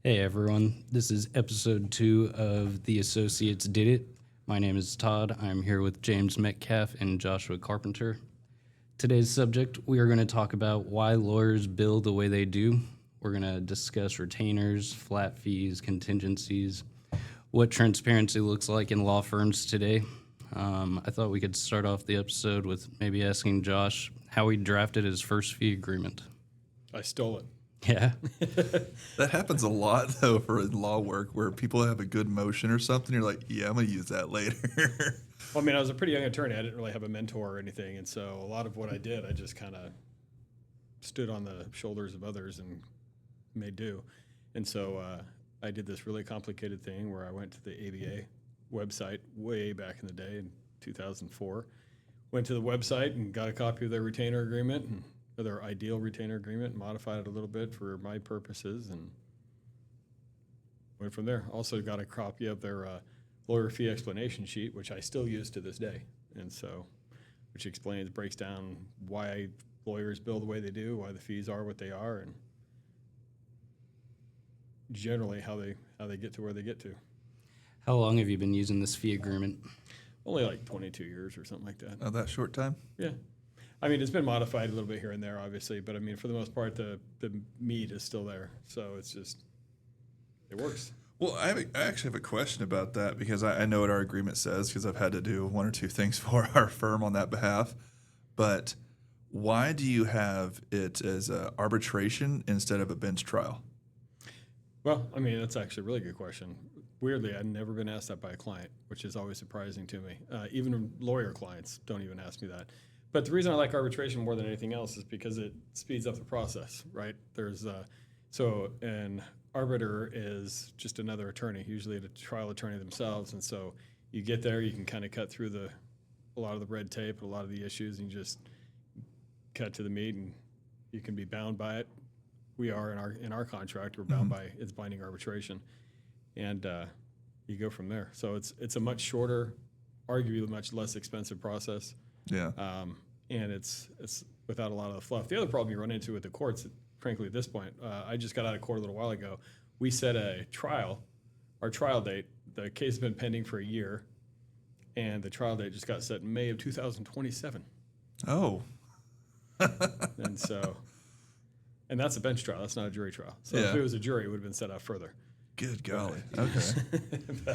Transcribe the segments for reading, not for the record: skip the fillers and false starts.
Hey everyone, this is episode 2 of The Associates Did It. My name is Todd. I'm here with James Metcalf and Joshua Carpenter. Today's subject, we are going to talk about why lawyers bill the way they do. We're going to discuss retainers, flat fees, contingencies, what transparency looks like in law firms today. I thought we could start off the episode with maybe asking Josh how he drafted his first fee agreement. I stole it. Yeah. That happens a lot, though, for law work where people have a good motion or something. You're like, yeah, I'm going to use that later. Well, I mean, I was a pretty young attorney. I didn't really have a mentor or anything. And so a lot of what I did, I just kind of stood on the shoulders of others and made do. And so I did this really complicated thing where I went to the ABA website way back in the day in 2004. Went to the website and got a copy of their retainer agreement and their ideal retainer agreement, modified it a little bit for my purposes, and went from there. Also got a copy of their lawyer fee explanation sheet, which I still use to this day, and so which breaks down why lawyers bill the way they do, why the fees are what they are, and generally how they get to where they get to. How long have you been using this fee agreement? Only like 22 years or something like that. Oh, that short time? Yeah. I mean, it's been modified a little bit here and there, obviously, but I mean, for the most part, the meat is still there. So it's just, it works. Well, I actually have a question about that because I know what our agreement says because I've had to do one or two things for our firm on that behalf. But why do you have it as an arbitration instead of a bench trial? Well, I mean, that's actually a really good question. Weirdly, I've never been asked that by a client, which is always surprising to me. Even lawyer clients don't even ask me that. But the reason I like arbitration more than anything else is because it speeds up the process, right? There's so an arbiter is just another attorney, usually a trial attorney themselves, and so you get there, you can kind of cut through a lot of the red tape, a lot of the issues, and you just cut to the meat, and you can be bound by it. We are in our contract, we're bound by its binding arbitration, and you go from there. So it's a much shorter, arguably much less expensive process. Yeah. And it's without a lot of the fluff. The other problem you run into with the courts, frankly, at this point, I just got out of court a little while ago. We set our trial date. The case has been pending for a year, and the trial date just got set in May of 2027. Oh. And that's a bench trial. That's not a jury trial. So if it was a jury, it would have been set out further. Good golly. Okay.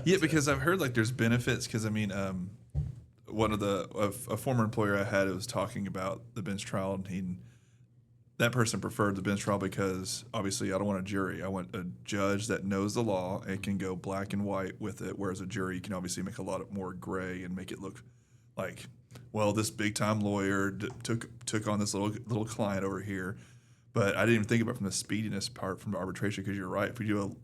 Yeah, because I've heard like there's benefits because, I mean, one of a former employer I had was talking about the bench trial, and that person preferred the bench trial because obviously I don't want a jury. I want a judge that knows the law and can go black and white with it, whereas a jury can obviously make a lot more gray and make it look like, well, this big time lawyer took on this little client over here. But I didn't even think about it from the speediness part from arbitration because you're right. If we do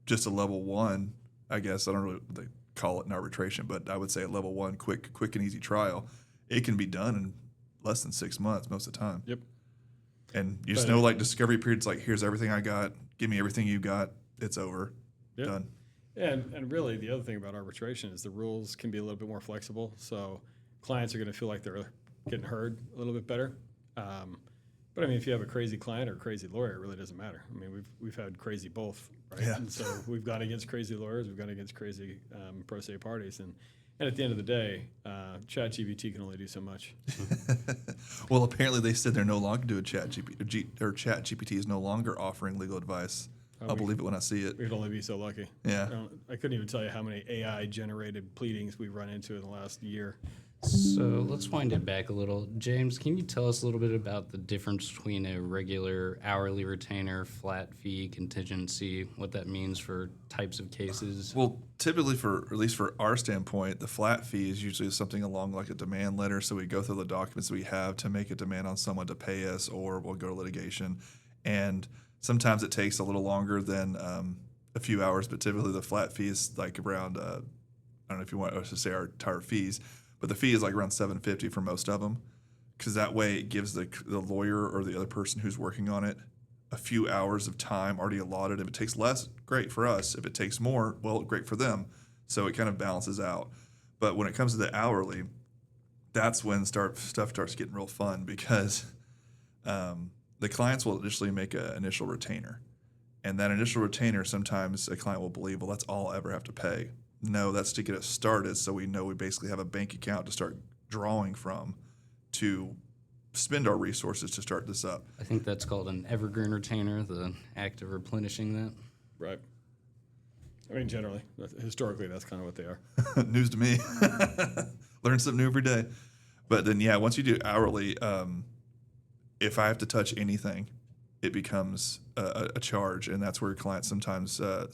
just a level one, I guess I don't really call it an arbitration, but I would say a level one, quick and easy trial, it can be done in less than 6 months most of the time. Yep. And you just know, like, discovery periods, like, here's everything I got, give me everything you got, it's over, done. And really, the other thing about arbitration is the rules can be a little bit more flexible, so clients are going to feel like they're getting heard a little bit better. But I mean, if you have a crazy client or a crazy lawyer, it really doesn't matter. I mean, we've had crazy both, right? Yeah. And so we've gone against crazy lawyers, we've gone against crazy pro se parties, and at the end of the day, ChatGPT can only do so much. Well, apparently they said they're no longer doing ChatGPT is no longer offering legal advice. I'll believe it when I see it. We'd only be so lucky. Yeah. I couldn't even tell you how many AI generated pleadings we've run into in the last year. So let's wind it back a little. James, can you tell us a little bit about the difference between a regular hourly retainer, flat fee, contingency, what that means for types of cases? Well, typically, at least for our standpoint, the flat fee is usually something along like a demand letter. So we go through the documents we have to make a demand on someone to pay us, or we'll go to litigation. And sometimes it takes a little longer than a few hours, but typically the flat fee is like around, I don't know if you want us to say our entire fees, but the fee is like around $750 for most of them, because that way it gives the lawyer or the other person who's working on it a few hours of time already allotted. If it takes less, great for us. If it takes more, well, great for them. So it kind of balances out. But when it comes to the hourly, that's when stuff starts getting real fun because the clients will initially make an initial retainer. And that initial retainer, sometimes a client will believe, well, that's all I'll ever have to pay. No, that's to get us started, so we know we basically have a bank account to start drawing from to spend our resources to start this up. I think that's called an evergreen retainer, the act of replenishing that. Right. I mean, generally, historically, that's kind of what they are. News to me. Learn something new every day. But then, yeah, once you do hourly, if I have to touch anything, it becomes a charge, and that's where clients sometimes get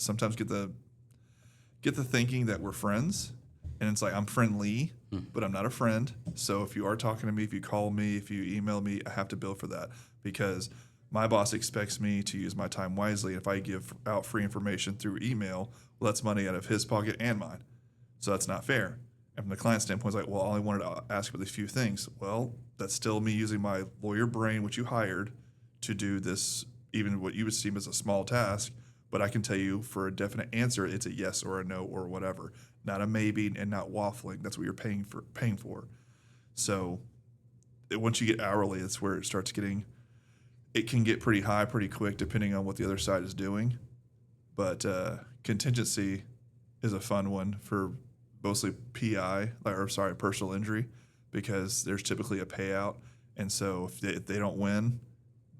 the thinking that we're friends, and it's like I'm friendly, but I'm not a friend. So if you are talking to me, if you call me, if you email me, I have to bill for that because my boss expects me to use my time wisely. If I give out free information through email, well, that's money out of his pocket and mine. So that's not fair. And from the client standpoint, it's like, well, I only wanted to ask for these few things. Well, that's still me using my lawyer brain, which you hired, to do this, even what you would seem as a small task. But I can tell you for a definite answer, it's a yes or a no or whatever, not a maybe and not waffling. That's what you're paying for. So once you get hourly, that's where it starts getting. It can get pretty high pretty quick depending on what the other side is doing. But contingency is a fun one for mostly personal injury, because there's typically a payout, and so if they don't win,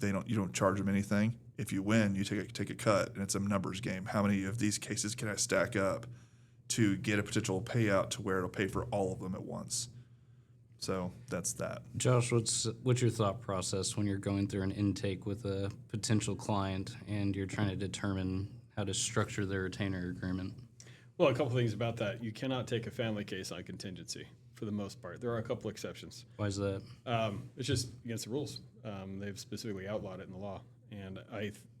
you don't charge them anything. If you win, you take a cut, and it's a numbers game. How many of these cases can I stack up to get a potential payout to where it'll pay for all of them at once? So that's that. Josh, what's your thought process when you're going through an intake with a potential client and you're trying to determine how to structure their retainer agreement? Well, a couple things about that. You cannot take a family case on contingency for the most part. There are a couple exceptions. Why is that? It's just against the rules. They've specifically outlawed it in the law. And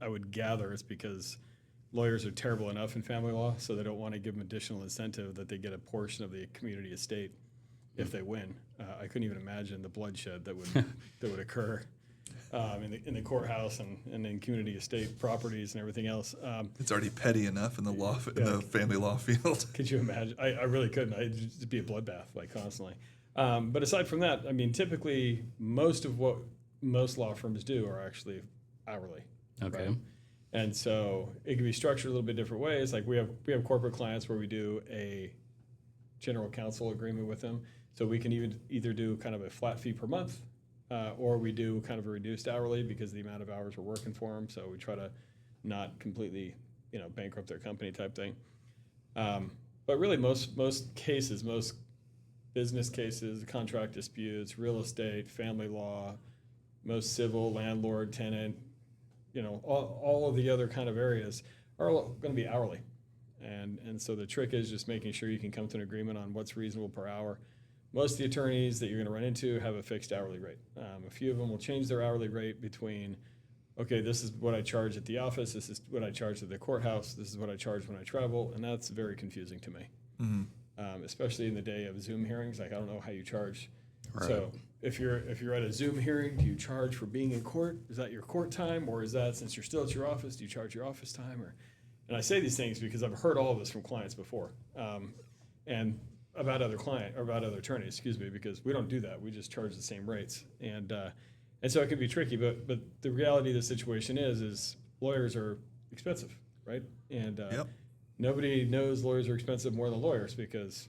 I would gather it's because lawyers are terrible enough in family law, so they don't want to give them additional incentive that they get a portion of the community estate if they win. I couldn't even imagine the bloodshed that would occur in the courthouse and in community estate properties and everything else. It's already petty enough in the law in the family law field. Could you imagine? I really couldn't. It'd just be a bloodbath, like, constantly. But aside from that, I mean, typically most of what most law firms do are actually hourly. Okay. Right? And so it can be structured a little bit different ways. Like we have corporate clients where we do a general counsel agreement with them. So we can either do kind of a flat fee per month, or we do kind of a reduced hourly because of the amount of hours we're working for them. So we try to not completely, bankrupt their company type thing. But really most cases, most business cases, contract disputes, real estate, family law, most civil, landlord, tenant, all of the other kind of areas are going to be hourly. And so the trick is just making sure you can come to an agreement on what's reasonable per hour. Most of the attorneys that you're going to run into have a fixed hourly rate. A few of them will change their hourly rate between, okay, this is what I charge at the office, this is what I charge at the courthouse, this is what I charge when I travel, and that's very confusing to me. Mm-hmm. Especially in the day of Zoom hearings. Like, I don't know how you charge. Right. So if you're at a Zoom hearing, do you charge for being in court? Is that your court time, or is that, since you're still at your office, do you charge your office time? And I say these things because I've heard all of this from clients before, and about other attorneys, because we don't do that. We just charge the same rates, and so it can be tricky. But the reality of the situation is lawyers are expensive, right? And Nobody knows lawyers are expensive more than lawyers, because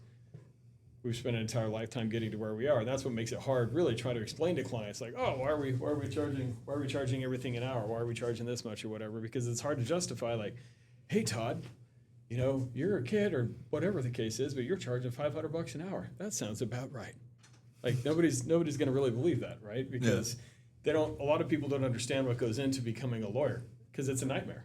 we've spent an entire lifetime getting to where we are, and that's what makes it hard. Really, trying to explain to clients, like, oh, why are we charging everything an hour? Why are we charging this much or whatever? Because it's hard to justify, like, hey, Todd, you're a kid or whatever the case is, but you're charging $500 an hour. That sounds about right. Like, nobody's going to really believe that, right? Because a lot of people don't understand what goes into becoming a lawyer, because it's a nightmare.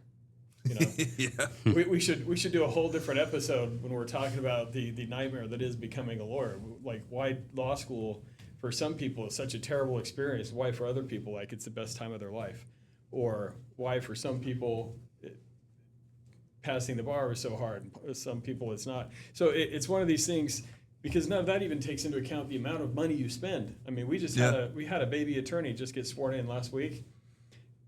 We should do a whole different episode when we're talking about the nightmare that is becoming a lawyer. Like, why law school for some people is such a terrible experience, why for other people, like, it's the best time of their life, or why for some people passing the bar is so hard, some people it's not. So it's one of these things, because none of that even takes into account the amount of money you spend. I mean, we had a baby attorney just get sworn in last week,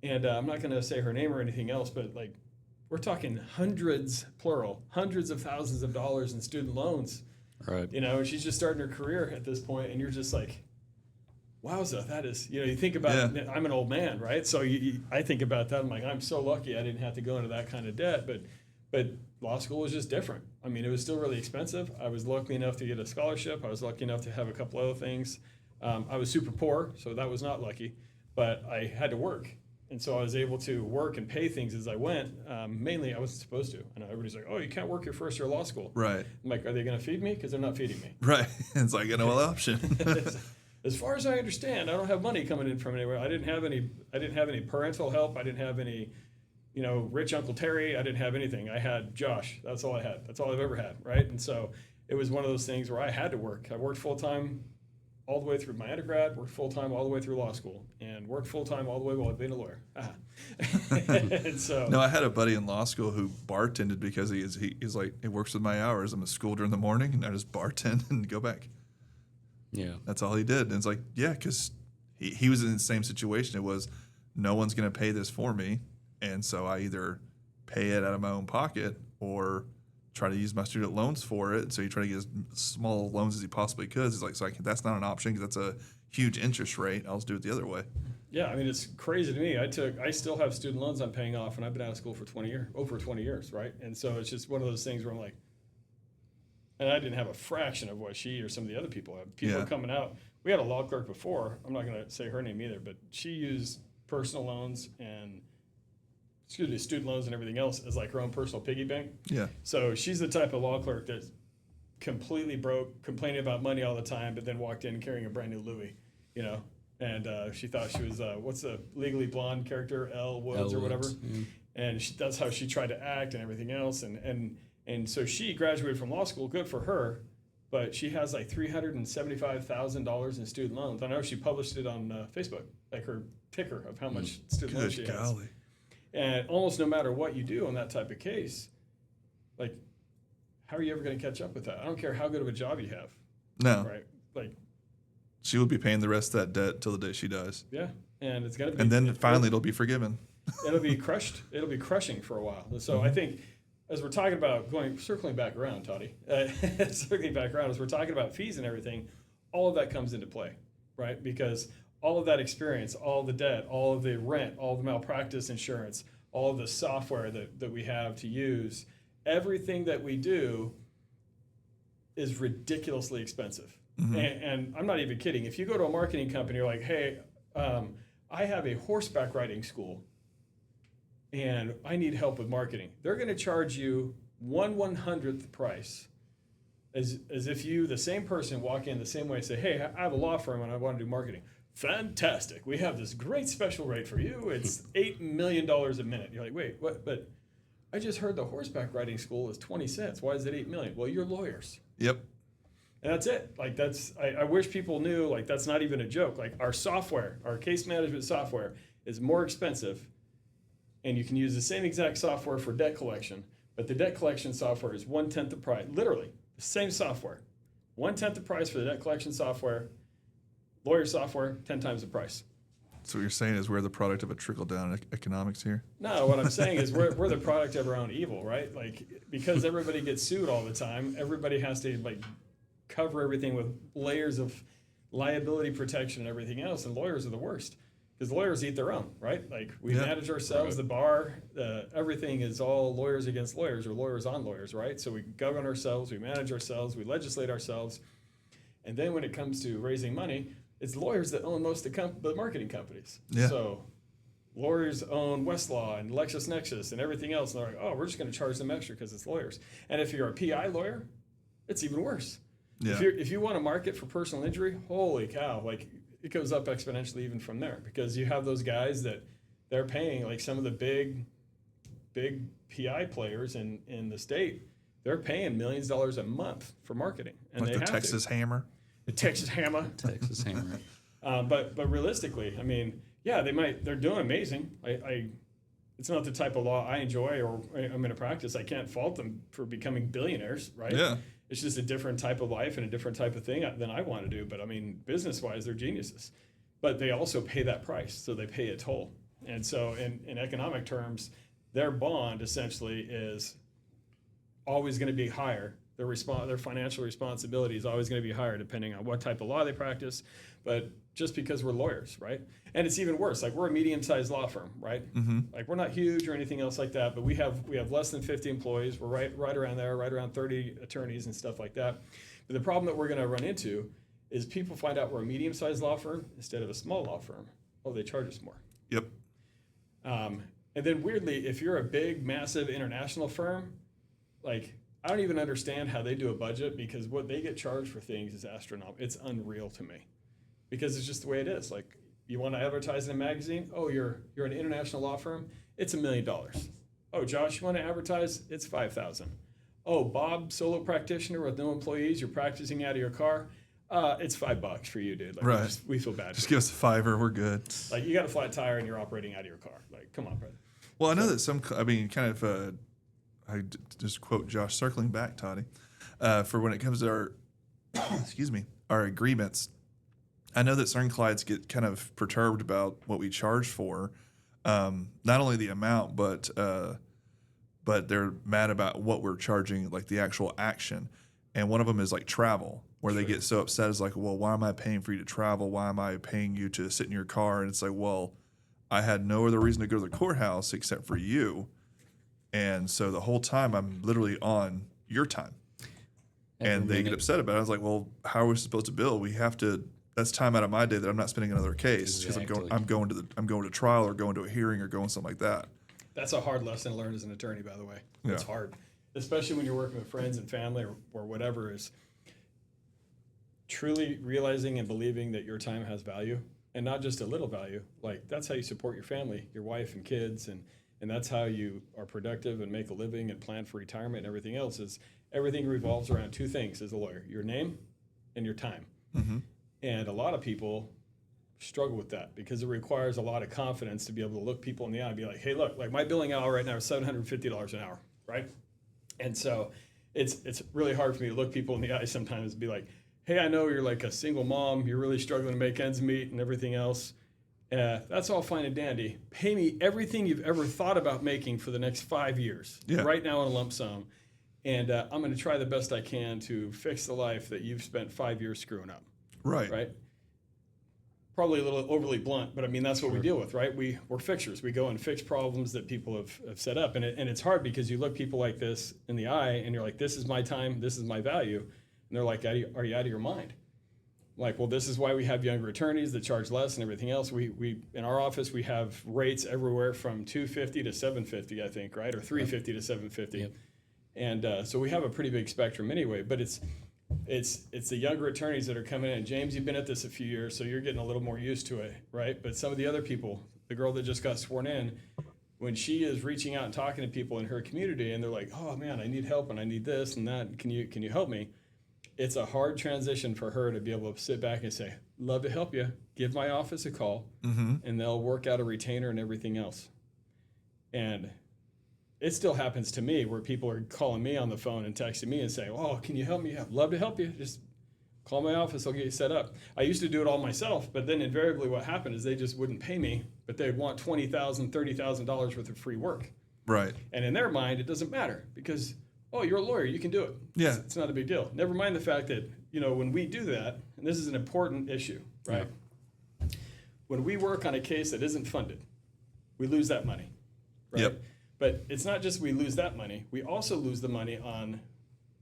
and I'm not going to say her name or anything else, but, like, we're talking hundreds, plural, hundreds of thousands of dollars in student loans. Right. She's just starting her career at this point, and you're just like, wowza, that is, you think about it, I'm an old man, right? So I think about that. I'm like, I'm so lucky I didn't have to go into that kind of debt. But law school was just different. I mean, it was still really expensive. I was lucky enough to get a scholarship. I was lucky enough to have a couple other things. I was super poor, so that was not lucky. But I had to work. And so I was able to work and pay things as I went. Mainly, I wasn't supposed to. I know everybody's like, oh, you can't work your first year of law school. Right. I'm like, are they going to feed me? Because they're not feeding me. Right. It's like no other option. As far as I understand, I don't have money coming in from anywhere. I didn't have any parental help. I didn't have any, rich Uncle Terry. I didn't have anything. I had Josh. That's all I had. That's all I've ever had, right? And so it was one of those things where I had to work. I worked full-time all the way through my undergrad, worked full-time all the way through law school, and worked full-time all the way while being a lawyer. And so, no, I had a buddy in law school who bartended because he's like, he works with my hours. I'm at school during the morning, and I just bartend and go back. Yeah. That's all he did. And it's like, yeah, because he was in the same situation. It was, no one's going to pay this for me. And so I either pay it out of my own pocket or try to use my student loans for it. So you try to get as small loans as he possibly could. He's like, so that's not an option because that's a huge interest rate. I'll just do it the other way. Yeah, I mean, it's crazy to me. I still have student loans I'm paying off, and I've been out of school for over 20 years, right? And so it's just one of those things where I'm like, and I didn't have a fraction of what she or some of the other people have. People are coming out. We had a law clerk before. I'm not going to say her name either, but she used personal loans and student loans and everything else as like her own personal piggy bank. Yeah. So she's the type of law clerk that's completely broke, complaining about money all the time, but then walked in carrying a brand new Louis, and she thought she was what's the Legally Blonde character, Elle Woods or whatever, and that's how she tried to act and everything else, and so she graduated from law school, good for her, but she has like $375,000 in student loans. I know she published it on Facebook, like her ticker of how much student loans she has. And almost no matter what you do on that type of case, like, how are you ever going to catch up with that? I don't care how good of a job you have. No. Right? Like, she will be paying the rest of that debt till the day she dies. Yeah. And it's going to be. And then finally it'll be forgiven. It'll be crushed. It'll be crushing for a while. And so I think as we're talking about circling back around, Toddy, circling back around, as we're talking about fees and everything, all of that comes into play, right? Because all of that experience, all the debt, all of the rent, all the malpractice insurance, all of the software that we have to use, everything that we do is ridiculously expensive. And I'm not even kidding. If you go to a marketing company, you're like, hey, I have a horseback riding school and I need help with marketing. They're going to charge you 1/100th price as if you, the same person, walk in the same way and say, hey, I have a law firm and I want to do marketing. Fantastic. We have this great special rate for you. It's $8 million a minute. You're like, wait, what? But I just heard the horseback riding school is 20 cents. Why is it $8 million? Well, you're lawyers. Yep. And that's it. Like I wish people knew, like, that's not even a joke. Like, our software, our case management software is more expensive, and you can use the same exact software for debt collection, but the debt collection software is 1/10 the price. Literally, the same software. 1/10 the price for the debt collection software. Lawyer software, 10 times the price. So what you're saying is we're the product of a trickle-down economics here? No, what I'm saying is we're the product of our own evil, right? Like, because everybody gets sued all the time, everybody has to, like, cover everything with layers of liability protection and everything else, and lawyers are the worst. Because lawyers eat their own, right? Like, we manage ourselves, the bar, everything is all lawyers against lawyers or lawyers on lawyers, right? So we govern ourselves, we manage ourselves, we legislate ourselves. And then when it comes to raising money, it's lawyers that own most of the marketing companies. Yeah. So lawyers own Westlaw and LexisNexis and everything else. And they're like, oh, we're just going to charge them extra because it's lawyers. And if you're a PI lawyer, it's even worse. Yeah. If you want to market for personal injury, holy cow, like, it goes up exponentially even from there, because you have those guys that they're paying, like some of the big PI players in the state, they're paying millions of dollars a month for marketing. And like they the have Texas Hammer? The Texas Hammer. Texas Hammer. But realistically, I mean, yeah, they're doing amazing. It's not the type of law I enjoy or I'm going to practice. I can't fault them for becoming billionaires, right? Yeah. It's just a different type of life and a different type of thing than I want to do. But I mean, business-wise, they're geniuses. But they also pay that price, so they pay a toll. And so in economic terms, their bond essentially is always going to be higher Their financial responsibility is always going to be higher depending on what type of law they practice, but just because we're lawyers, right? And it's even worse. Like we're a medium-sized law firm, right? Like we're not huge or anything else like that, but we have less than 50 employees. We're right around there, right around 30 attorneys and stuff like that. But the problem that we're going to run into is people find out we're a medium-sized law firm instead of a small law firm. Oh, they charge us more. Yep. And then weirdly, if you're a big, massive international firm, like I don't even understand how they do a budget because what they get charged for things is astronomical. It's unreal to me because it's just the way it is. Like you want to advertise in a magazine? Oh, you're an international law firm? It's $1 million. Oh, Josh, you want to advertise? It's $5,000. Oh, Bob, solo practitioner with no employees, you're practicing out of your car? It's $5 for you, dude. Like, Right. we feel bad. Just give us a $5, we're good. Like you got a flat tire and you're operating out of your car. Like, come on, brother. Well, I know that I just quote Josh, circling back, Toddy, for when it comes to our, our agreements. I know that certain clients get kind of perturbed about what we charge for, not only the amount, but they're mad about what we're charging, like the actual action. And one of them is like travel, where they get so upset. It's like, well, why am I paying for you to travel? Why am I paying you to sit in your car? And it's like, well, I had no other reason to go to the courthouse except for you. And so the whole time I'm literally on your time. And they get upset about it. I was like, well, how are we supposed to bill? We have to, that's time out of my day that I'm not spending another case because I'm going to trial or going to a hearing or going something like that. That's a hard lesson to learn as an attorney, by the way. Yeah. It's hard, especially when you're working with friends and family or whatever, is truly realizing and believing that your time has value and not just a little value. Like that's how you support your family, your wife and kids, and that's how you are productive and make a living and plan for retirement and everything else. Is everything revolves around two things as a lawyer: your name and your time. Mm-hmm. And a lot of people struggle with that because it requires a lot of confidence to be able to look people in the eye and be like, hey, look, like my billing hour right now is $750 an hour, right? And so it's really hard for me to look people in the eye sometimes and be like, hey, I know you're like a single mom, you're really struggling to make ends meet and everything else. That's all fine and dandy. Pay me everything you've ever thought about making for the next 5 years, right now in a lump sum. And I'm going to try the best I can to fix the life that you've spent 5 years screwing up. Right. Probably a little overly blunt, but I mean, that's what we deal with, right? We're fixers. We go and fix problems that people have set up. And it's hard because you look people like this in the eye and you're like, this is my time, this is my value. And they're like, are you out of your mind? Like, well, this is why we have younger attorneys that charge less and everything else. We in our office, we have rates everywhere from $250 to $750, I think, right? Or $350 to $750. Yep. And so we have a pretty big spectrum anyway, but it's the younger attorneys that are coming in. James, you've been at this a few years, so you're getting a little more used to it, right? But some of the other people, the girl that just got sworn in, when she is reaching out and talking to people in her community and they're like, oh man, I need help and I need this and that, can you help me? It's a hard transition for her to be able to sit back and say, love to help you, give my office a call, and they'll work out a retainer and everything else. And it still happens to me where people are calling me on the phone and texting me and saying, oh, can you help me? I'd love to help you. Just call my office. I'll get you set up. I used to do it all myself, but then invariably what happened is they just wouldn't pay me, but they'd want $20,000, $30,000 worth of free work. Right. And in their mind, it doesn't matter because, oh, you're a lawyer. You can do it. Yeah. It's not a big deal. Never mind the fact that, when we do that, and this is an important issue, right? Yeah. When we work on a case that isn't funded, we lose that money, right? Yep. But it's not just we lose that money. We also lose the money on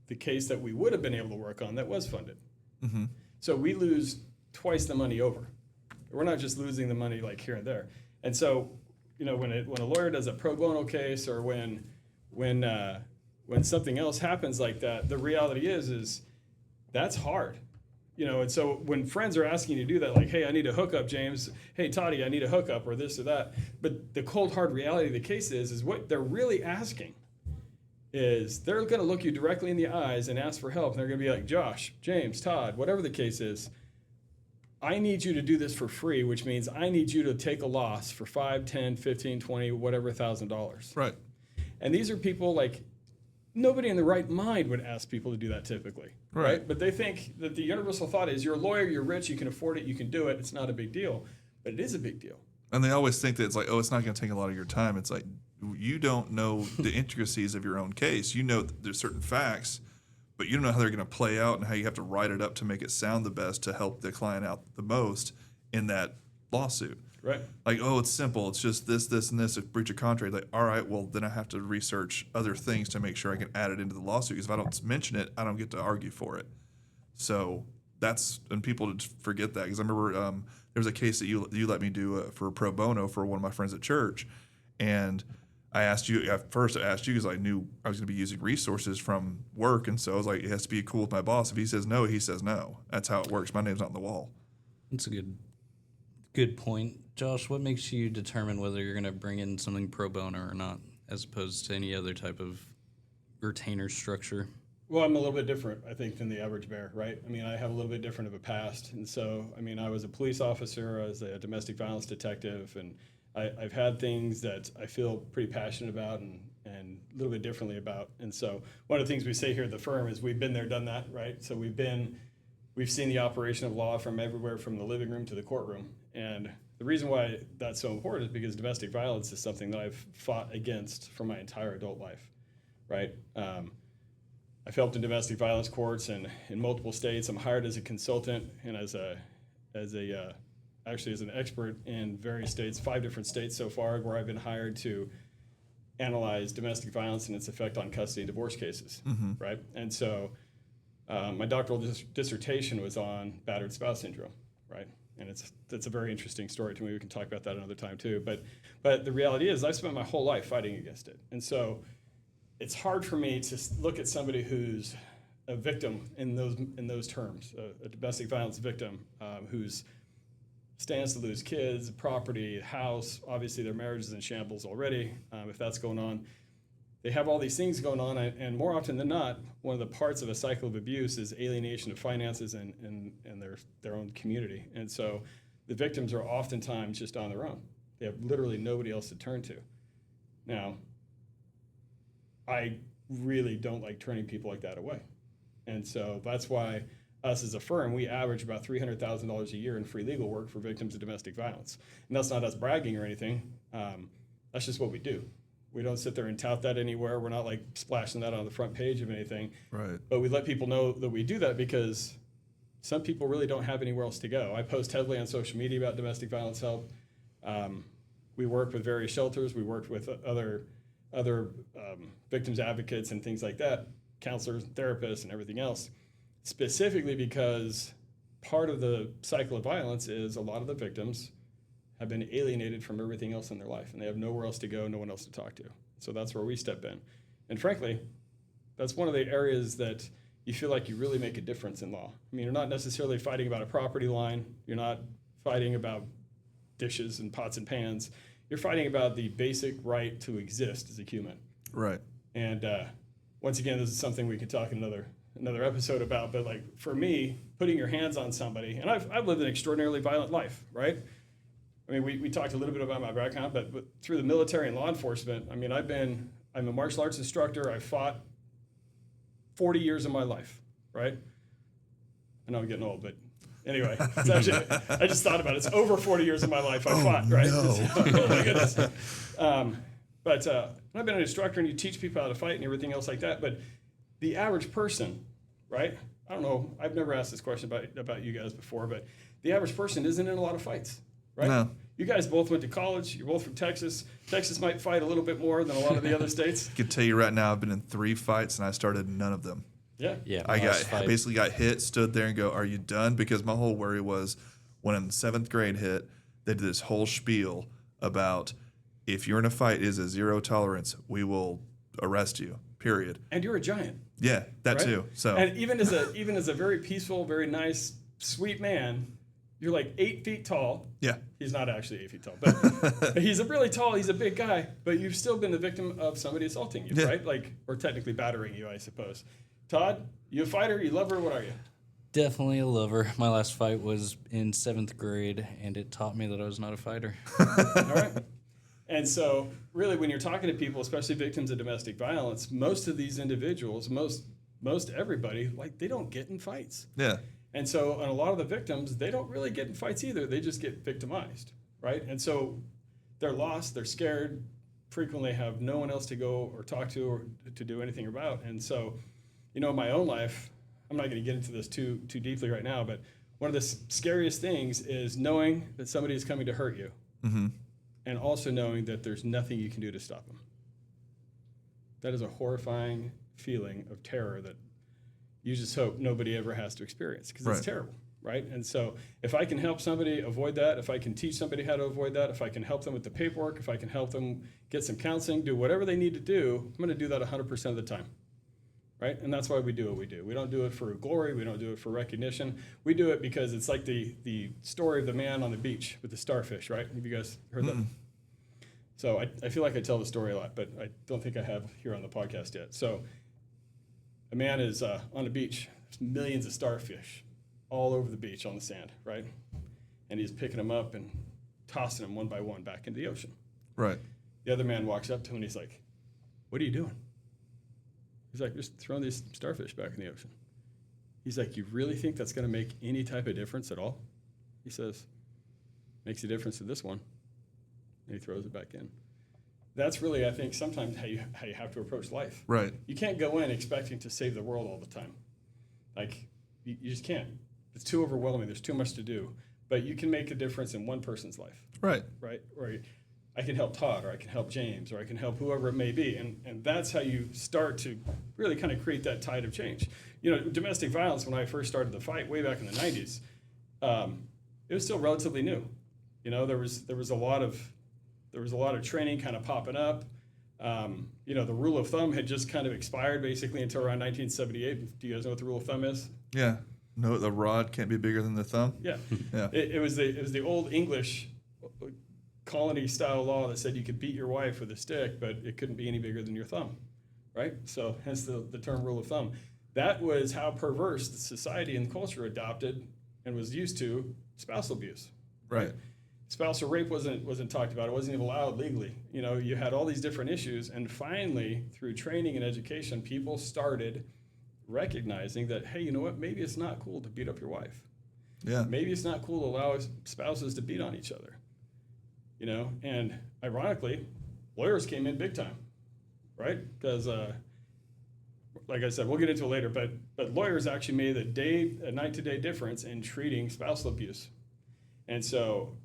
the case that we would have been able to work on that was funded. Mm-hmm. So we lose twice the money over. We're not just losing the money like here and there. And so, when a lawyer does a pro bono case or when something else happens like that, the reality is that's hard. And so when friends are asking you to do that, like, hey, I need a hookup, James. Hey, Toddy, I need a hookup or this or that. But the cold, hard reality of the case is what they're really asking is they're going to look you directly in the eyes and ask for help. And they're going to be like, Josh, James, Todd, whatever the case is, I need you to do this for free, which means I need you to take a loss for $5, $10, $15, $20, whatever $1,000. Right. And these are people like, nobody in the right mind would ask people to do that typically, right? But they think that the universal thought is you're a lawyer, you're rich, you can afford it, you can do it. It's not a big deal, but it is a big deal. And they always think that it's like, oh, it's not going to take a lot of your time. It's like you don't know the intricacies of your own case. You know that there's certain facts, but you don't know how they're going to play out and how you have to write it up to make it sound the best to help the client out the most in that lawsuit. Right. Like, oh, it's simple. It's just this, and this, a breach of contract. Like, all right, well, then I have to research other things to make sure I can add it into the lawsuit. Because if I don't mention it, I don't get to argue for it. So and people forget that. Because I remember there was a case that you let me do for pro bono for one of my friends at church. And I asked you, at first I asked you because I knew I was going to be using resources from work. And so I was like, it has to be cool with my boss. If he says no, he says no. That's how it works. My name's not on the wall. That's a good point. Josh, what makes you determine whether you're going to bring in something pro bono or not, as opposed to any other type of retainer structure? Well, I'm a little bit different, I think, than the average bear, right? I mean, I have a little bit different of a past. And so, I mean, I was a police officer, I was a domestic violence detective, and I've had things that I feel pretty passionate about and a little bit differently about. And so one of the things we say here at the firm is we've been there, done that, right? So we've seen the operation of law from everywhere from the living room to the courtroom. And the reason why that's so important is because domestic violence is something that I've fought against for my entire adult life, right? I've helped in domestic violence courts and in multiple states. I'm hired as a consultant and as an expert in various states, 5 different states so far, where I've been hired to analyze domestic violence and its effect on custody and divorce cases, right? And so my doctoral dissertation was on battered spouse syndrome, right? And that's a very interesting story to me. We can talk about that another time too. But the reality is I've spent my whole life fighting against it. And so it's hard for me to look at somebody who's a victim in those terms, a domestic violence victim who's stands to lose kids, property, house. Obviously, their marriage is in shambles already, if that's going on. They have all these things going on, and more often than not, one of the parts of a cycle of abuse is alienation of finances and their own community. And so the victims are oftentimes just on their own. They have literally nobody else to turn to. Now, I really don't like turning people like that away. And so that's why us as a firm, we average about $300,000 a year in free legal work for victims of domestic violence. And that's not us bragging or anything. That's just what we do. We don't sit there and tout that anywhere. We're not like splashing that on the front page of anything. Right. But we let people know that we do that because some people really don't have anywhere else to go. I post heavily on social media about domestic violence help. We work with various shelters. We worked with other victims advocates and things like that, counselors, therapists, and everything else, specifically because part of the cycle of violence is a lot of the victims have been alienated from everything else in their life, and they have nowhere else to go, no one else to talk to. So that's where we step in. And frankly, that's one of the areas that you feel like you really make a difference in law. I mean, you're not necessarily fighting about a property line. You're not fighting about dishes and pots and pans. You're fighting about the basic right to exist as a human. Right. And once again, this is something we could talk in another episode about. But like for me, putting your hands on somebody, and I've lived an extraordinarily violent life, right? I mean, we talked a little bit about my background, but through the military and law enforcement, I mean, I'm a martial arts instructor. I fought 40 years of my life, right? I know I'm getting old, but anyway, it's actually, I just thought about it. It's over 40 years of my life I fought, right? No. Oh my goodness. But I've been an instructor, and you teach people how to fight and everything else like that. But the average person, right? I don't know. I've never asked this question about you guys before, but the average person isn't in a lot of fights, right? No. You guys both went to college. You're both from Texas. Texas might fight a little bit more than a lot of the other states. I can tell you right now, I've been in 3 fights, and I started none of them. Yeah. Yeah. I basically got hit, stood there, and go, "Are you done?" Because my whole worry was when 7th grade hit, they did this whole spiel about if you're in a fight, it is a 0 tolerance. We will arrest you. Period. And you're a giant. Yeah, that right? too. So and even as a very peaceful, very nice, sweet man, you're like 8 feet tall. yeah, He's not actually 8 feet tall, but he's a really tall. He's a big guy. But you've still been the victim of somebody assaulting you, Yeah. right? Like, or technically battering you, I suppose. Todd, you a fighter? You lover? What are you? Definitely a lover. My last fight was in 7th grade, and it taught me that I was not a fighter. All right. And so, really, when you're talking to people, especially victims of domestic violence, most of these individuals, most everybody, like they don't get in fights. yeah, And so, and a lot of the victims, they don't really get in fights either. They just get victimized, right? And so, they're lost. They're scared. Frequently, have no one else to go or talk to or to do anything about. And so, you know, in my own life, I'm not going to get into this too deeply right now, but one of the scariest things is knowing that somebody is coming to hurt you, and also knowing that there's nothing you can do to stop them. That is a horrifying feeling of terror that you just hope nobody ever has to experience, because it's terrible, right? And so if I can help somebody avoid that, if I can teach somebody how to avoid that, if I can help them with the paperwork, if I can help them get some counseling, do whatever they need to do, I'm going to do that 100% of the time, right? And that's why we do what we do. We don't do it for glory. We don't do it for recognition. We do it because it's like the story of the man on the beach with the starfish, right? Have you guys heard that? So I feel like I tell the story a lot, but I don't think I have here on the podcast yet. So a man is on the beach. There's millions of starfish all over the beach on the sand, right? And he's picking them up and tossing them one by one back into the ocean. Right. The other man walks up to him and he's like, "What are you doing?" He's like, "Just throwing these starfish back in the ocean." He's like, "You really think that's going to make any type of difference at all?" He says, "Makes a difference to this one." And he throws it back in. That's really, I think, sometimes how you have to approach life. Right. You can't go in expecting to save the world all the time. Like, you just can't. It's too overwhelming. There's too much to do. But you can make a difference in one person's life. Right. Right? Or I can help Todd, or I can help James, or I can help whoever it may be. And that's how you start to really kind of create that tide of change. You know, domestic violence, when I first started the fight way back in the 90s, it was still relatively new. You know, there was a lot of training kind of popping up. You know, the rule of thumb had just kind of expired basically until around 1978. Do you guys know what the rule of thumb is? Yeah. No, the rod can't be bigger than the thumb. Yeah. Yeah. It was the old English colony style law that said you could beat your wife with a stick, but it couldn't be any bigger than your thumb, right? So hence the term rule of thumb. That was how perverse the society and culture adopted and was used to spousal abuse. Right. Spousal rape wasn't talked about. It wasn't even allowed legally. You know, you had all these different issues, and finally, through training and education, people started recognizing that, hey, you know what? Maybe it's not cool to beat up your wife. Yeah. Maybe it's not cool to allow spouses to beat on each other. You know, and ironically, lawyers came in big time, right? Because, like I said, we'll get into it later, but lawyers actually made a night-to-day difference in treating spousal abuse, and so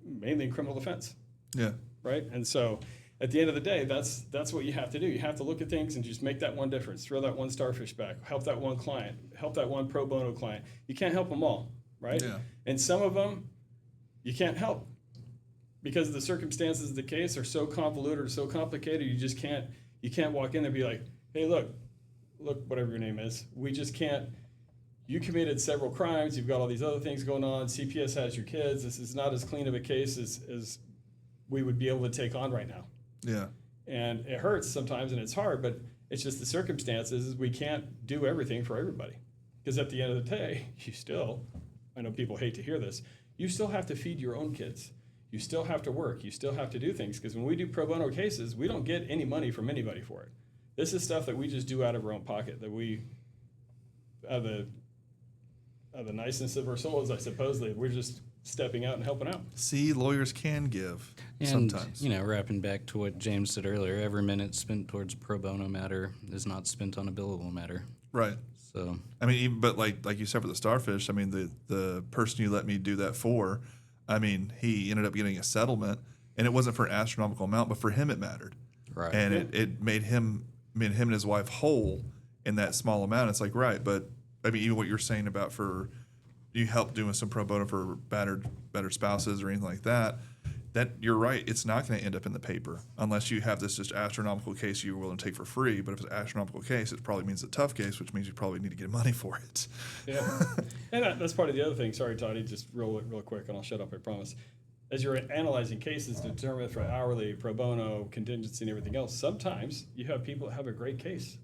mainly in criminal defense. Yeah. Right, and so at the end of the day, that's what you have to do. You have to look at things and just make that one difference. Throw that one starfish back. Help that one client. Help that one pro bono client. You can't help them all, right? Yeah. And some of them you can't help because the circumstances of the case are so convoluted or so complicated. You just can't. You can't walk in there and be like, "Hey, look, whatever your name is. We just can't. You committed several crimes. You've got all these other things going on. CPS has your kids. This is not as clean of a case as we would be able to take on right now." Yeah. And it hurts sometimes and it's hard, but it's just the circumstances is we can't do everything for everybody. Because at the end of the day, I know people hate to hear this, you still have to feed your own kids. You still have to work. You still have to do things. Because when we do pro bono cases, we don't get any money from anybody for it. This is stuff that we just do out of our own pocket, that we, out of the niceness of our souls, I suppose, we're just stepping out and helping out. See, lawyers can give And, sometimes. you know, wrapping back to what James said earlier, every minute spent towards pro bono matter is not spent on a billable matter. Right. So, I mean, even, but like you said for the starfish, I mean, the person you let me do that for, I mean, he ended up getting a settlement, and it wasn't for an astronomical amount, but for him it mattered. right. And it made him and his wife whole in that small amount. It's like, right, but I mean, even what you're saying about you help doing some pro bono for battered spouses or anything like that, that you're right, it's not going to end up in the paper unless you have this just astronomical case you're willing to take for free. But if it's an astronomical case, it probably means a tough case, which means you probably need to get money for it. Yeah. And that's part of the other thing. Sorry, Toddy, just real quick, and I'll shut up, I promise. As you're analyzing cases to determine for hourly, pro bono, contingency, and everything else, sometimes you have people that have a great case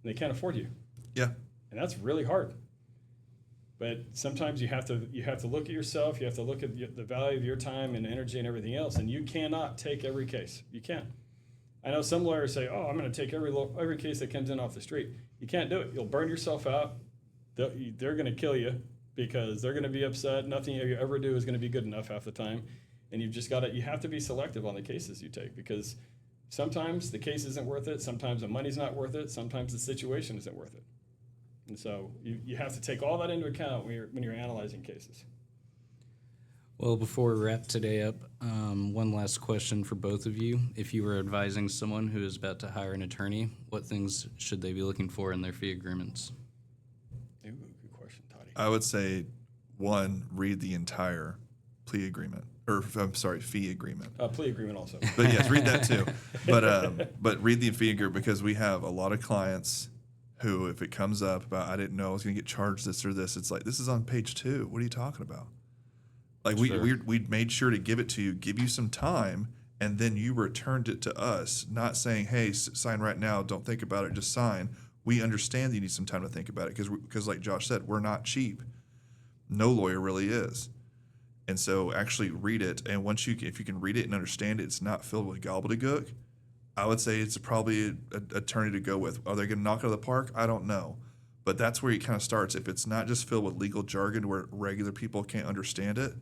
and they can't afford you. Yeah. And that's really hard. But sometimes you have to look at yourself. You have to look at the value of your time and energy and everything else. And you cannot take every case. You can't. I know some lawyers say, "Oh, I'm going to take every case that comes in off the street." You can't do it. You'll burn yourself out. They're going to kill you because they're going to be upset. Nothing you ever do is going to be good enough half the time. And you have to be selective on the cases you take because Sometimes the case isn't worth it. Sometimes the money's not worth it. Sometimes the situation isn't worth it. And so you have to take all that into account when you're analyzing cases. Well, before we wrap today up, one last question for both of you. If you were advising someone who is about to hire an attorney, what things should they be looking for in their fee agreements? Ooh, good question, Toddy. I would say, one, read the entire plea agreement, or I'm sorry, fee agreement. Plea agreement also. But yes, read that too. But read the fee agreement, because we have a lot of clients who, if it comes up about, I didn't know I was going to get charged this or this, it's like, this is on page 2. What are you talking about? Like we made sure to give it to you, give you some time, and then you returned it to us, not saying, hey, sign right now, don't think about it, just sign. We understand that you need some time to think about it, because like Josh said, we're not cheap. No lawyer really is. And so actually read it, and if you can read it and understand it, it's not filled with gobbledygook, I would say it's probably an attorney to go with. Are they going to knock it out of the park? I don't know. But that's where it kind of starts. If it's not just filled with legal jargon where regular people can't understand it,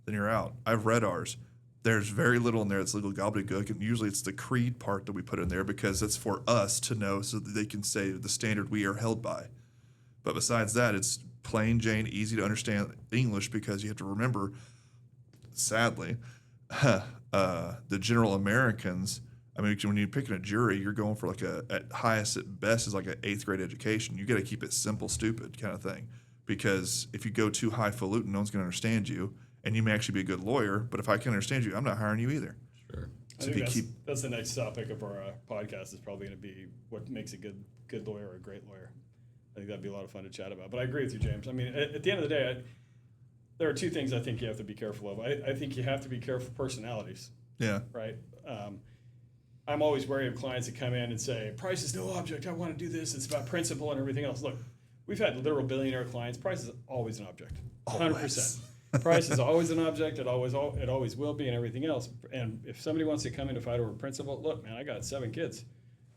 then you're out. I've read ours. There's very little in there that's legal gobbledygook, and usually it's the creed part that we put in there because it's for us to know so that they can say the standard we are held by. But besides that, it's plain Jane, easy to understand English, because you have to remember, sadly, the general Americans, I mean, when you're picking a jury, you're going for like at highest at best is like an 8th grade education. You got to keep it simple, stupid kind of thing, because if you go too highfalutin, no one's going to understand you, and you may actually be a good lawyer. But if I can't understand you, I'm not hiring you either. Sure. So that's the next topic of our podcast is probably going to be what makes a good lawyer or a great lawyer. I think that'd be a lot of fun to chat about. But I agree with you, James. I mean, at the end of the day, there are 2 things I think you have to be careful of. I think you have to be careful of personalities. Yeah. Right. I'm always wary of clients that come in and say, price is no object. I want to do this. It's about principle and everything else. Look, we've had literal billionaire clients. Price is always an object. 100%. Price is always an object. It always will be, and everything else. And if somebody wants to come in to fight over principle, look, man, I got 7 kids.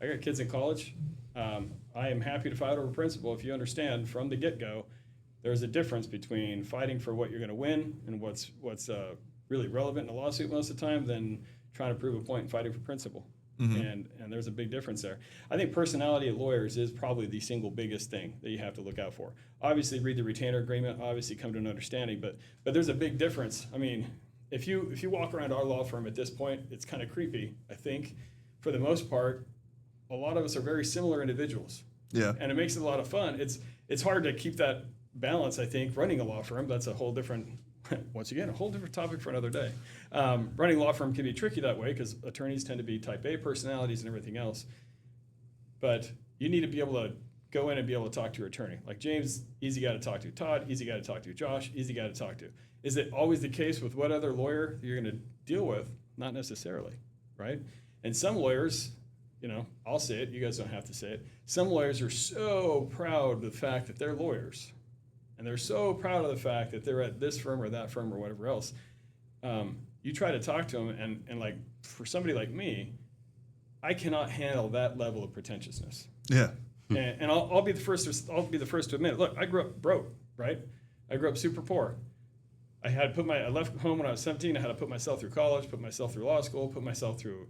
I got kids in college. I am happy to fight over principle if you understand from the get-go there's a difference between fighting for what you're going to win and what's really relevant in a lawsuit most of the time than trying to prove a point and fighting for principle. Mm-hmm. And there's a big difference there. I think personality of lawyers is probably the single biggest thing that you have to look out for. Obviously, read the retainer agreement. Obviously, come to an understanding. But there's a big difference. I mean, if you walk around our law firm at this point, it's kind of creepy. I think, for the most part, a lot of us are very similar individuals. Yeah. And it makes it a lot of fun. It's hard to keep that balance. I think running a law firm, that's a whole different. Once again, a whole different topic for another day. Running a law firm can be tricky that way because attorneys tend to be type A personalities and everything else. But you need to be able to go in and be able to talk to your attorney. Like James, easy guy to talk to. Todd, easy guy to talk to. Josh, easy guy to talk to. Is it always the case with what other lawyer you're going to deal with? Not necessarily, right? And some lawyers, I'll say it. You guys don't have to say it. Some lawyers are so proud of the fact that they're lawyers. And they're so proud of the fact that they're at this firm or that firm or whatever else. You try to talk to them, and like for somebody like me, I cannot handle that level of pretentiousness. Yeah. And I'll be the first to admit it. Look, I grew up broke, right? I grew up super poor. I left home when I was 17. I had to put myself through college, put myself through law school, put myself through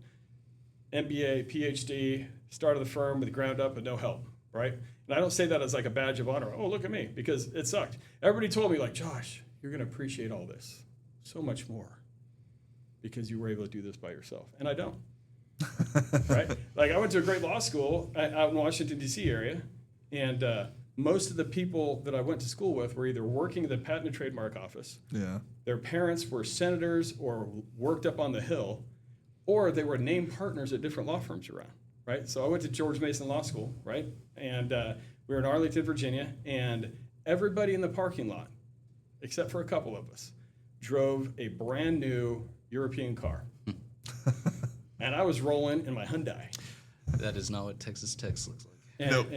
MBA, PhD, started the firm with the ground up with no help, right? And I don't say that as like a badge of honor. Oh, look at me, because it sucked. Everybody told me, like, Josh, you're going to appreciate all this so much more because you were able to do this by yourself. And I don't, right? Like, I went to a great law school out in Washington, D.C. area, and most of the people that I went to school with were either working at the Patent and Trademark Office, their parents were senators or worked up on the Hill, or they were named partners at different law firms around. Right, so I went to George Mason Law School, right, and we were in Arlington, Virginia, and everybody in the parking lot, except for a couple of us, drove a brand new European car, and I was rolling in my Hyundai. That is not what Texas Tech looks like. Nope.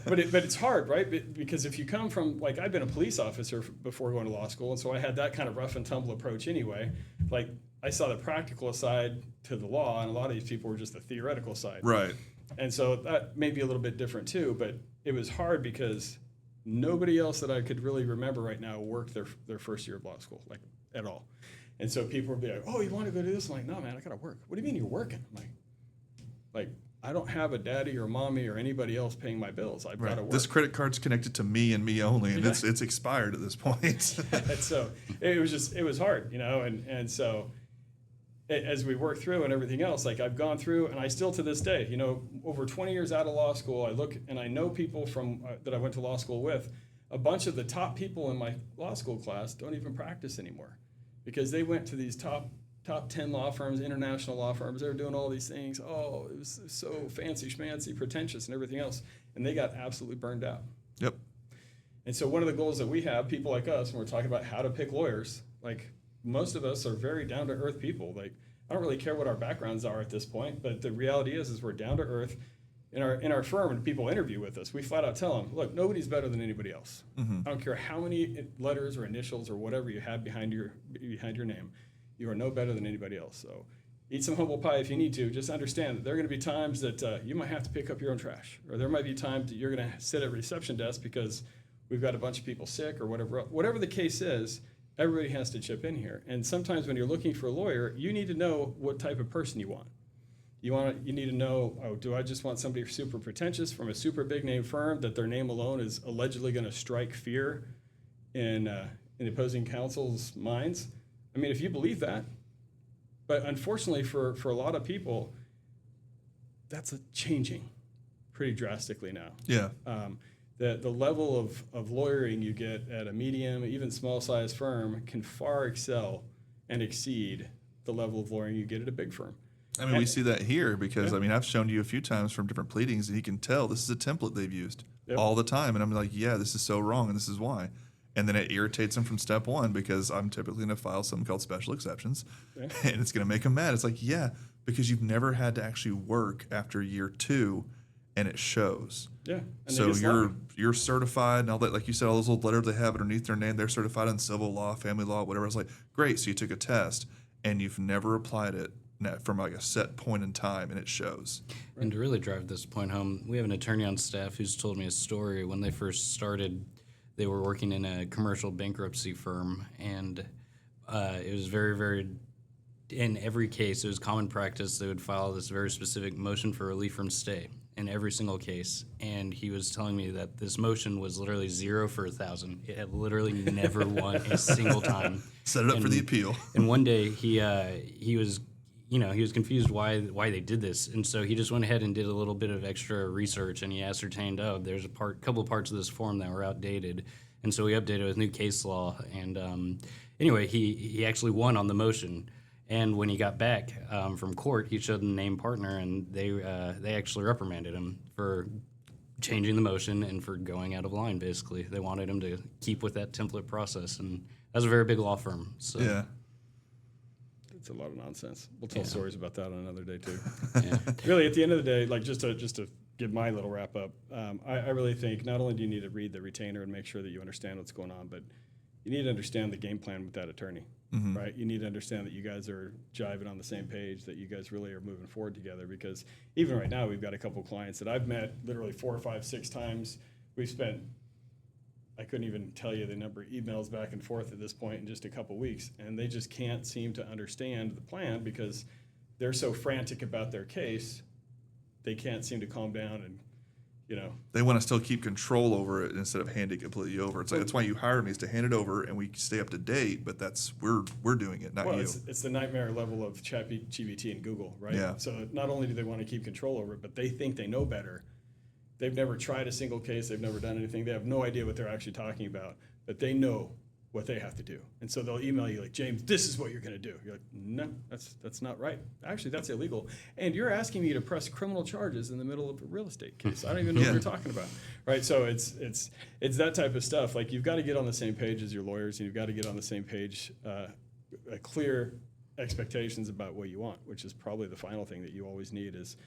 But it's hard, right? Because if you come from, like, I've been a police officer before going to law school, and so I had that kind of rough and tumble approach anyway. Like, I saw the practical side to the law, and a lot of these people were just the theoretical side. Right. And so that may be a little bit different too, but it was hard because nobody else that I could really remember right now worked their first year of law school, like, at all. And so people would be like, oh, you want to go do this? I'm like, no, man, I got to work. What do you mean you're working? I'm like, Like, I don't have a daddy or mommy or anybody else paying my bills. I've got to work. This credit card's connected to me and me only, and it's expired at this point. So it was hard, and so as we work through and everything else, like I've gone through, and I still to this day, over 20 years out of law school, I look and I know people from that I went to law school with. A bunch of the top people in my law school class don't even practice anymore because they went to these top 10 law firms, international law firms. They were doing all these things. Oh, it was so fancy schmancy, pretentious, and everything else. And they got absolutely burned out. Yep. And so one of the goals that we have, people like us, when we're talking about how to pick lawyers, like most of us are very down-to-earth people. Like, I don't really care what our backgrounds are at this point, but the reality is we're down-to-earth. In our firm, when people interview with us, we flat out tell them, look, nobody's better than anybody else. I don't care how many letters or initials or whatever you have behind your name. You are no better than anybody else. So eat some humble pie if you need to. Just understand that there are going to be times that you might have to pick up your own trash, or there might be times that you're going to sit at a reception desk because we've got a bunch of people sick or whatever. Whatever the case is, everybody has to chip in here. And sometimes when you're looking for a lawyer, you need to know what type of person you want. You need to know, do I just want somebody super pretentious from a super big name firm that their name alone is allegedly going to strike fear in the opposing counsel's minds? I mean, if you believe that, but unfortunately for a lot of people, that's changing pretty drastically now. Yeah. The level of lawyering you get at a medium, even small size firm can far excel and exceed the level of lawyering you get at a big firm. I mean, we see that here because, I've shown you a few times from different pleadings, and you can tell this is a template they've used all the time. And I'm like, yeah, this is so wrong, and this is why. And then it irritates them from step one because I'm typically going to file something called special exceptions, and it's going to make them mad. It's like, yeah, because you've never had to actually work after year 2, and it shows. Yeah. And so you're certified and all that, like you said, all those little letters they have underneath their name, they're certified in civil law, family law, whatever. It's like, great, so you took a test, and you've never applied it from like a set point in time, and it shows. And to really drive this point home, we have an attorney on staff who's told me a story. When they first started, they were working in a commercial bankruptcy firm, and it was very, very, in every case, it was common practice, they would file this very specific motion for relief from stay in every single case. And he was telling me that this motion was literally 0 for 1,000. It had literally never won a single time. Set it up for the appeal. And one day he was confused why they did this, and so he just went ahead and did a little bit of extra research, and he ascertained, there's a couple of parts of this form that were outdated, and so we updated with new case law. And anyway, he actually won on the motion, and when he got back from court, he showed the named partner, and they actually reprimanded him for changing the motion and for going out of line. Basically, they wanted him to keep with that template process, and that's a very big law firm. So. Yeah. It's a lot of nonsense. We'll tell stories about that on another day too. Yeah. Really, at the end of the day, like just to give my little wrap up, I really think not only do you need to read the retainer and make sure that you understand what's going on, but you need to understand the game plan with that attorney, right? You need to understand that you guys are jiving on the same page, that you guys really are moving forward together. Because even right now, we've got a couple clients that I've met literally 4 or 5, 6 times. We've spent, I couldn't even tell you the number of emails back and forth at this point in just a couple weeks, and they just can't seem to understand the plan because they're so frantic about their case, they can't seem to calm down and, They want to still keep control over it instead of handing it completely over. It's like, that's why you hired me, is to hand it over and we stay up to date, but we're doing it, not you. It's the nightmare level of ChatGPT and Google, right? Yeah. So not only do they want to keep control over it, but they think they know better. They've never tried a single case. They've never done anything. They have no idea what they're actually talking about, but they know what they have to do. And so they'll email you like, James, this is what you're going to do. You're like, no, that's not right. Actually, that's illegal. And you're asking me to press criminal charges in the middle of a real estate case. I don't even know what you're talking about, right? So it's that type of stuff. Like, you've got to get on the same page as your lawyers, and you've got to get on the same page, clear expectations about what you want, which is probably the final thing that you always need is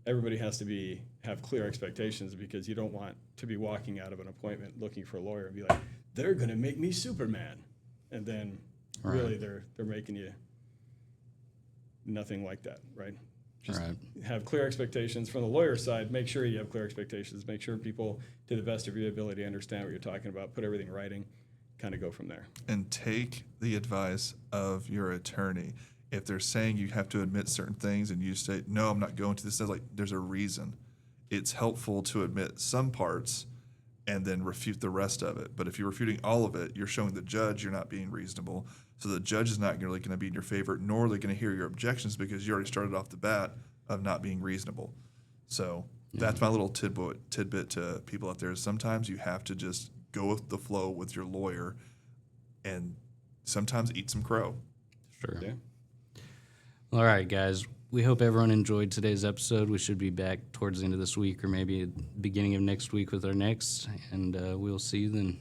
everybody has to have clear expectations, because you don't want to be walking out of an appointment looking for a lawyer and be like, they're going to make me Superman. And then really they're making you nothing like that, right? Just have clear expectations from the lawyer side. Make sure you have clear expectations. Make sure people, to the best of your ability, understand what you're talking about. Put everything in writing. Kind of go from there. And take the advice of your attorney. if they're saying you have to admit certain things and you say, no, I'm not going to this, like there's a reason. It's helpful to admit some parts and then refute the rest of it. But if you're refuting all of it, you're showing the judge you're not being reasonable. So the judge is not really going to be in your favor, nor are they going to hear your objections because you already started off the bat of not being reasonable. So that's my little tidbit to people out there is sometimes you have to just go with the flow with your lawyer and sometimes eat some crow. Sure. Yeah. All right, guys. We hope everyone enjoyed today's episode. We should be back towards the end of this week or maybe beginning of next week with our next, and we'll see you then.